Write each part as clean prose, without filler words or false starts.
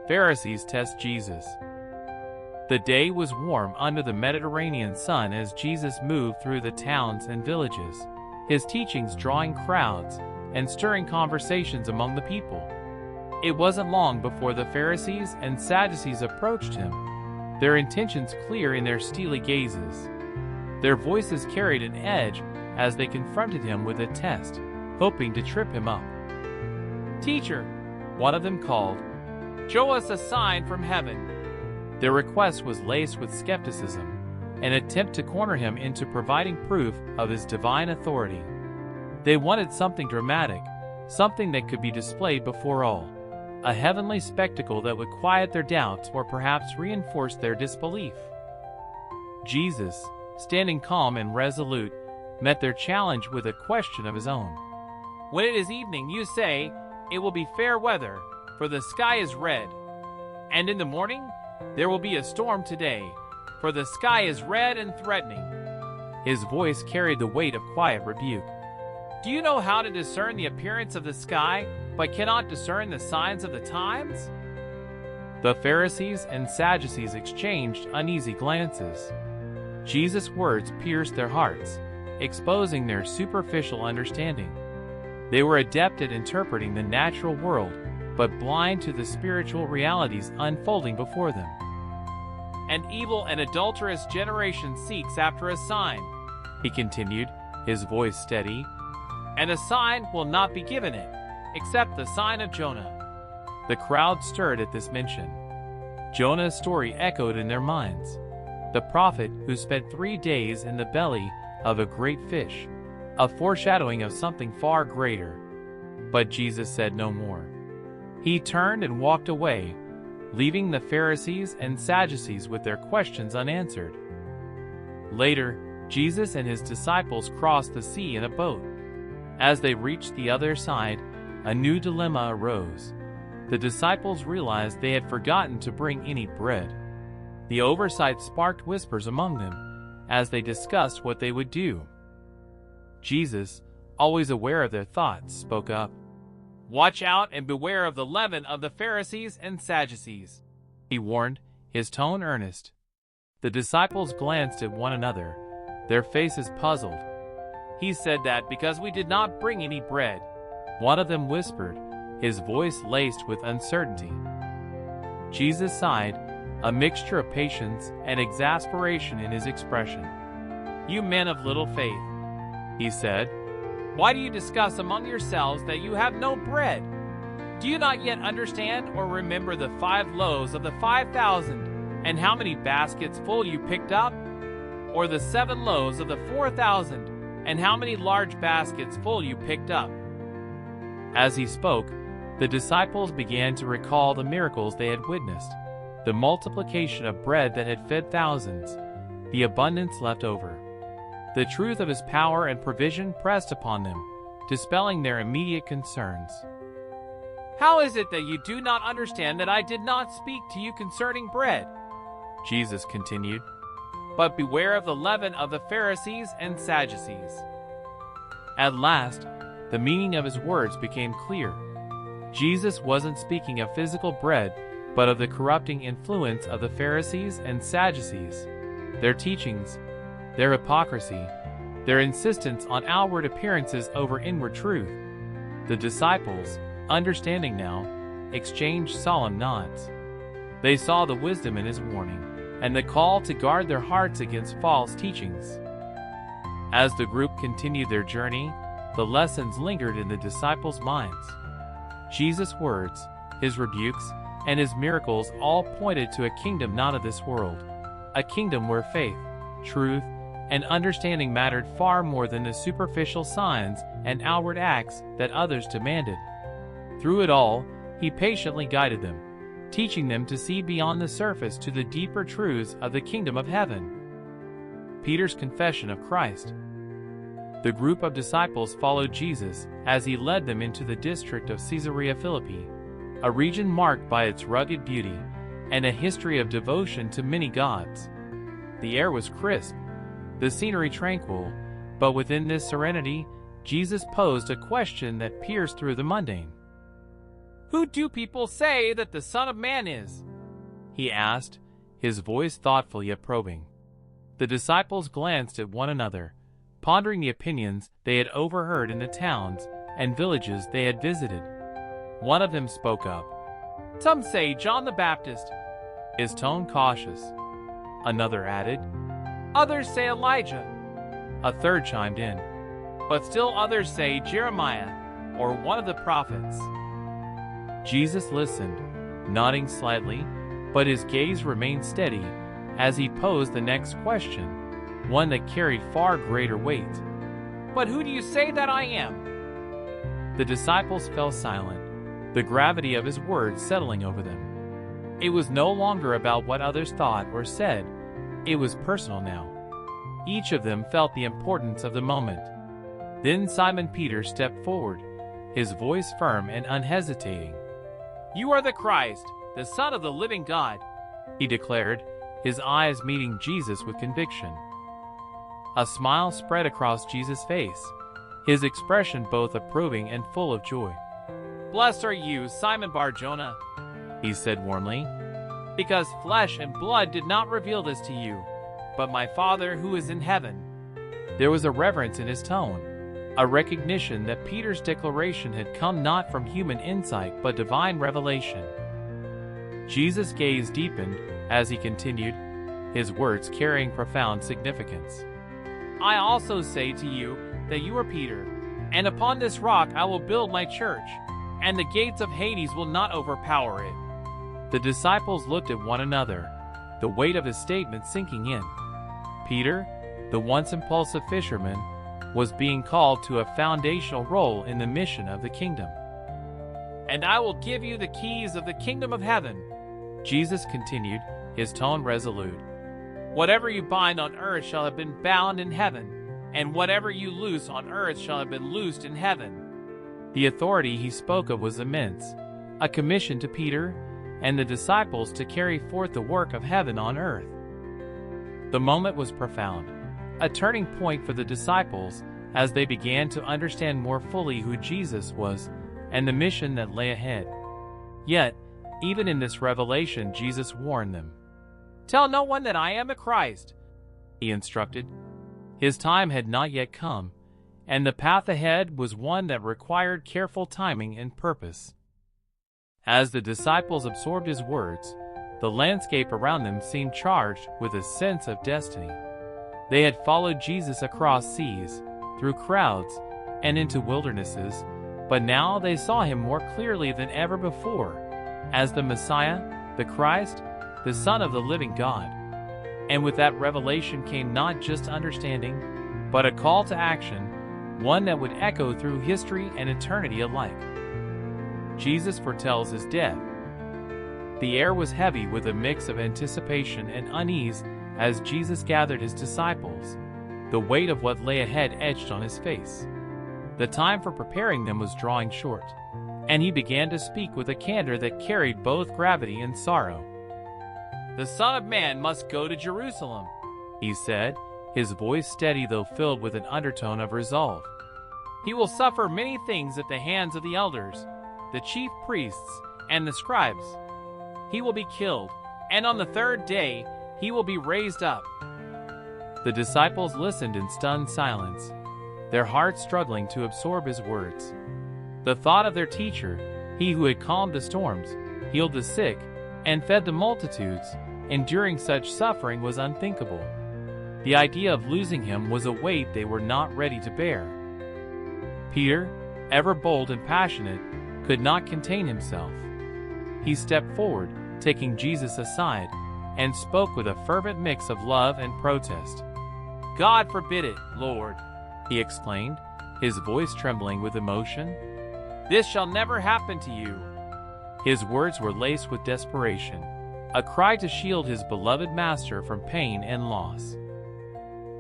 Pharisees test Jesus. The day was warm under the Mediterranean sun as Jesus moved through the towns and villages, his teachings drawing crowds and stirring conversations among the people. It wasn't long before the Pharisees and Sadducees approached him, their intentions clear in their steely gazes. Their voices carried an edge as they confronted him with a test, hoping to trip him up. "Teacher," one of them called, "show us a sign from heaven." Their request was laced with skepticism, an attempt to corner him into providing proof of his divine authority. They wanted something dramatic, something that could be displayed before all, a heavenly spectacle that would quiet their doubts or perhaps reinforce their disbelief. Jesus, standing calm and resolute, met their challenge with a question of his own. "When it is evening, you say, 'It will be fair weather, for the sky is red.' And in the morning, 'There will be a storm today, for the sky is red and threatening.'" His voice carried the weight of quiet rebuke. "Do you know how to discern the appearance of the sky, but cannot discern the signs of the times?" The Pharisees and Sadducees exchanged uneasy glances. Jesus' words pierced their hearts, exposing their superficial understanding. They were adept at interpreting the natural world, but blind to the spiritual realities unfolding before them. "An evil and adulterous generation seeks after a sign," he continued, his voice steady, "and a sign will not be given it, except the sign of Jonah." The crowd stirred at this mention. Jonah's story echoed in their minds. The prophet who spent 3 days in the belly of a great fish, a foreshadowing of something far greater. But Jesus said no more. He turned and walked away, leaving the Pharisees and Sadducees with their questions unanswered. Later, Jesus and his disciples crossed the sea in a boat. As they reached the other side, a new dilemma arose. The disciples realized they had forgotten to bring any bread. The oversight sparked whispers among them as they discussed what they would do. Jesus, always aware of their thoughts, spoke up. "Watch out and beware of the leaven of the Pharisees and Sadducees," he warned, his tone earnest. The disciples glanced at one another, their faces puzzled. "He said that because we did not bring any bread," one of them whispered, his voice laced with uncertainty. Jesus sighed, a mixture of patience and exasperation in his expression. "You men of little faith," he said, "why do you discuss among yourselves that you have no bread? Do you not yet understand or remember the 5 loaves of the 5,000 and how many baskets full you picked up? Or the 7 loaves of the 4,000 and how many large baskets full you picked up?" As he spoke, the disciples began to recall the miracles they had witnessed, the multiplication of bread that had fed thousands, the abundance left over. The truth of his power and provision pressed upon them, dispelling their immediate concerns. "How is it that you do not understand that I did not speak to you concerning bread?" Jesus continued. "But beware of the leaven of the Pharisees and Sadducees." At last, the meaning of his words became clear. Jesus wasn't speaking of physical bread, but of the corrupting influence of the Pharisees and Sadducees. Their teachings, their hypocrisy, their insistence on outward appearances over inward truth. The disciples, understanding now, exchanged solemn nods. They saw the wisdom in his warning, and the call to guard their hearts against false teachings. As the group continued their journey, the lessons lingered in the disciples' minds. Jesus' words, his rebukes, and his miracles all pointed to a kingdom not of this world, a kingdom where faith, truth, and understanding mattered far more than the superficial signs and outward acts that others demanded. Through it all, he patiently guided them, teaching them to see beyond the surface to the deeper truths of the kingdom of heaven. Peter's confession of Christ. The group of disciples followed Jesus as he led them into the district of Caesarea Philippi, a region marked by its rugged beauty and a history of devotion to many gods. The air was crisp, the scenery tranquil, but within this serenity, Jesus posed a question that pierced through the mundane. "Who do people say that the Son of Man is?" he asked, his voice thoughtful yet probing. The disciples glanced at one another, pondering the opinions they had overheard in the towns and villages they had visited. One of them spoke up. "Some say John the Baptist," his tone cautious. Another added, "Others say Elijah." A third chimed in, "But still others say Jeremiah or one of the prophets." Jesus listened, nodding slightly, but his gaze remained steady as he posed the next question, one that carried far greater weight. "But who do you say that I am?" The disciples fell silent, the gravity of his words settling over them. It was no longer about what others thought or said. It was personal now. Each of them felt the importance of the moment. Then Simon Peter stepped forward, his voice firm and unhesitating. "You are the Christ, the Son of the living God," he declared, his eyes meeting Jesus with conviction. A smile spread across Jesus' face, his expression both approving and full of joy. "Blessed are you, Simon Bar-Jonah," he said warmly, "because flesh and blood did not reveal this to you, but my Father who is in heaven." There was a reverence in his tone, a recognition that Peter's declaration had come not from human insight but divine revelation. Jesus' gaze deepened as he continued, his words carrying profound significance. "I also say to you that you are Peter, and upon this rock I will build my church, and the gates of Hades will not overpower it." The disciples looked at one another, the weight of his statement sinking in. Peter, the once impulsive fisherman, was being called to a foundational role in the mission of the kingdom. "And I will give you the keys of the kingdom of heaven," Jesus continued, his tone resolute. "Whatever you bind on earth shall have been bound in heaven, and whatever you loose on earth shall have been loosed in heaven." The authority he spoke of was immense, a commission to Peter and the disciples to carry forth the work of heaven on earth. The moment was profound, a turning point for the disciples as they began to understand more fully who Jesus was and the mission that lay ahead. Yet, even in this revelation, Jesus warned them. "Tell no one that I am the Christ," he instructed. His time had not yet come, and the path ahead was one that required careful timing and purpose. As the disciples absorbed his words, the landscape around them seemed charged with a sense of destiny. They had followed Jesus across seas, through crowds, and into wildernesses, but now they saw him more clearly than ever before, as the Messiah, the Christ, the Son of the living God. And with that revelation came not just understanding, but a call to action, one that would echo through history and eternity alike. Jesus foretells his death. The air was heavy with a mix of anticipation and unease as Jesus gathered his disciples, the weight of what lay ahead etched on his face. The time for preparing them was drawing short, and he began to speak with a candor that carried both gravity and sorrow. "The Son of Man must go to Jerusalem," he said, his voice steady though filled with an undertone of resolve. "He will suffer many things at the hands of the elders, the chief priests, and the scribes. He will be killed, and on the third day he will be raised up." The disciples listened in stunned silence, their hearts struggling to absorb his words. The thought of their teacher, he who had calmed the storms, healed the sick, and fed the multitudes, enduring such suffering was unthinkable. The idea of losing him was a weight they were not ready to bear. Peter, ever bold and passionate, could not contain himself. He stepped forward, taking Jesus aside, and spoke with a fervent mix of love and protest. "God forbid it, Lord," he exclaimed, his voice trembling with emotion. "This shall never happen to you." His words were laced with desperation, a cry to shield his beloved master from pain and loss.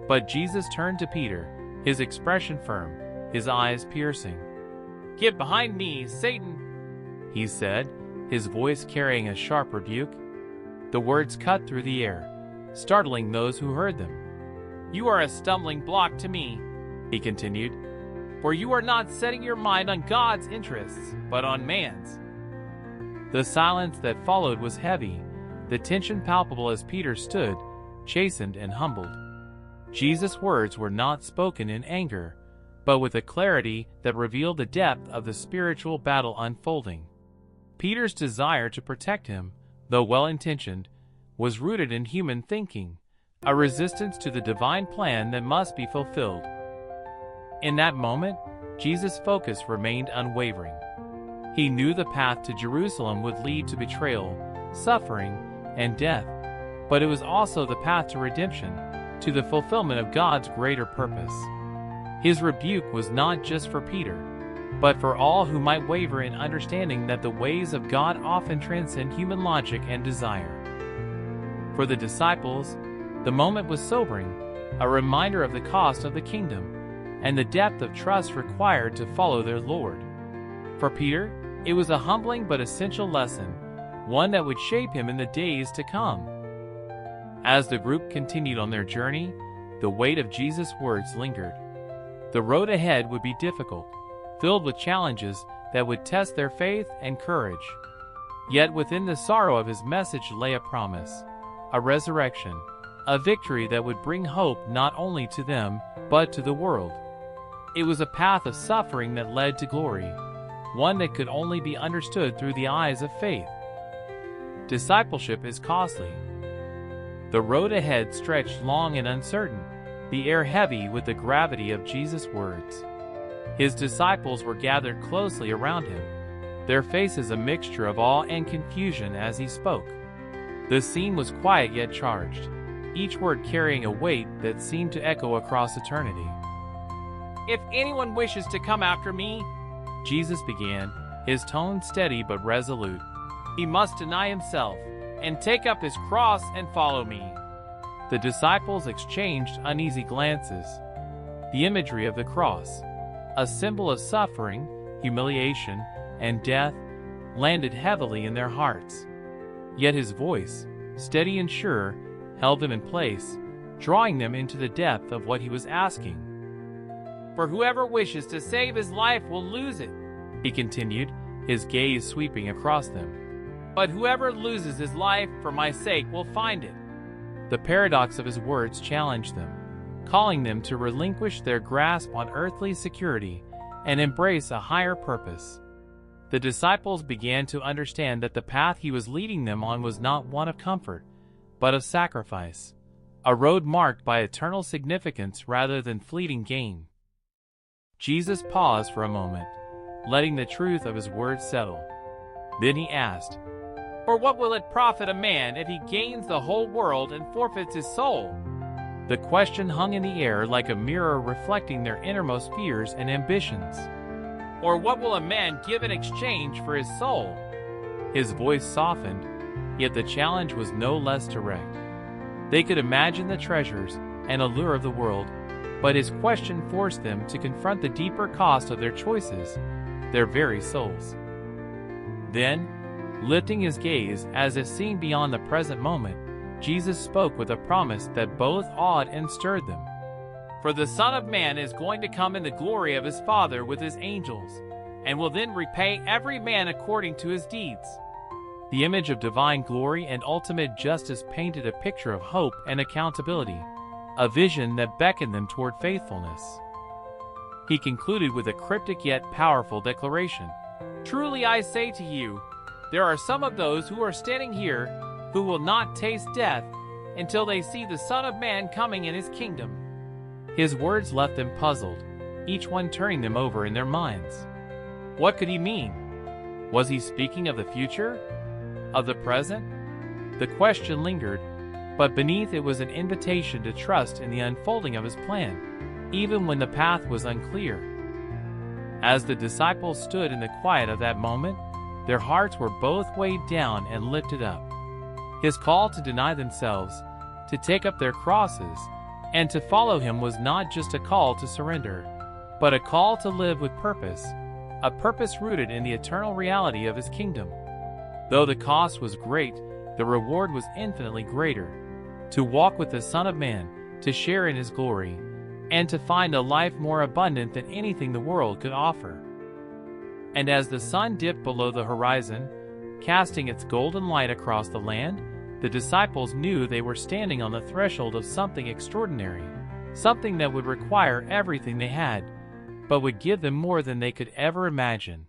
But Jesus turned to Peter, his expression firm, his eyes piercing. "Get behind me, Satan," he said, his voice carrying a sharp rebuke. The words cut through the air, startling those who heard them. "You are a stumbling block to me," he continued, "for you are not setting your mind on God's interests, but on man's." The silence that followed was heavy, the tension palpable as Peter stood, chastened and humbled. Jesus' words were not spoken in anger, but with a clarity that revealed the depth of the spiritual battle unfolding. Peter's desire to protect him, though well-intentioned, was rooted in human thinking, a resistance to the divine plan that must be fulfilled. In that moment, Jesus' focus remained unwavering. He knew the path to Jerusalem would lead to betrayal, suffering, and death, but it was also the path to redemption, to the fulfillment of God's greater purpose. His rebuke was not just for Peter, but for all who might waver in understanding that the ways of God often transcend human logic and desire. For the disciples, the moment was sobering, a reminder of the cost of the kingdom, and the depth of trust required to follow their Lord. For Peter, it was a humbling but essential lesson, one that would shape him in the days to come. As the group continued on their journey, the weight of Jesus' words lingered. The road ahead would be difficult, filled with challenges that would test their faith and courage. Yet within the sorrow of his message lay a promise, a resurrection, a victory that would bring hope not only to them, but to the world. It was a path of suffering that led to glory, one that could only be understood through the eyes of faith. Discipleship is costly. The road ahead stretched long and uncertain, the air heavy with the gravity of Jesus' words. His disciples were gathered closely around him, their faces a mixture of awe and confusion as he spoke. The scene was quiet yet charged, each word carrying a weight that seemed to echo across eternity. "If anyone wishes to come after me," Jesus began, his tone steady but resolute, "he must deny himself, and take up his cross and follow me." The disciples exchanged uneasy glances. The imagery of the cross, a symbol of suffering, humiliation, and death, landed heavily in their hearts. Yet his voice, steady and sure, held them in place, drawing them into the depth of what he was asking. "For whoever wishes to save his life will lose it," he continued, his gaze sweeping across them. "But whoever loses his life for my sake will find it." The paradox of his words challenged them, calling them to relinquish their grasp on earthly security and embrace a higher purpose. The disciples began to understand that the path he was leading them on was not one of comfort, but of sacrifice, a road marked by eternal significance rather than fleeting gain. Jesus paused for a moment, letting the truth of his words settle. Then he asked, "For what will it profit a man if he gains the whole world and forfeits his soul?" The question hung in the air like a mirror reflecting their innermost fears and ambitions. "Or what will a man give in exchange for his soul?" His voice softened, yet the challenge was no less direct. They could imagine the treasures and allure of the world, but his question forced them to confront the deeper cost of their choices, their very souls. Then, lifting his gaze as if seeing beyond the present moment, Jesus spoke with a promise that both awed and stirred them. "For the Son of Man is going to come in the glory of his Father with his angels, and will then repay every man according to his deeds." The image of divine glory and ultimate justice painted a picture of hope and accountability, a vision that beckoned them toward faithfulness. He concluded with a cryptic yet powerful declaration. "Truly I say to you, there are some of those who are standing here who will not taste death until they see the Son of Man coming in his kingdom." His words left them puzzled, each one turning them over in their minds. What could he mean? Was he speaking of the future? Of the present? The question lingered, but beneath it was an invitation to trust in the unfolding of his plan, even when the path was unclear. As the disciples stood in the quiet of that moment, their hearts were both weighed down and lifted up. His call to deny themselves, to take up their crosses, and to follow him was not just a call to surrender, but a call to live with purpose, a purpose rooted in the eternal reality of his kingdom. Though the cost was great, the reward was infinitely greater. To walk with the Son of Man, to share in his glory, and to find a life more abundant than anything the world could offer. And as the sun dipped below the horizon, casting its golden light across the land, the disciples knew they were standing on the threshold of something extraordinary, something that would require everything they had, but would give them more than they could ever imagine.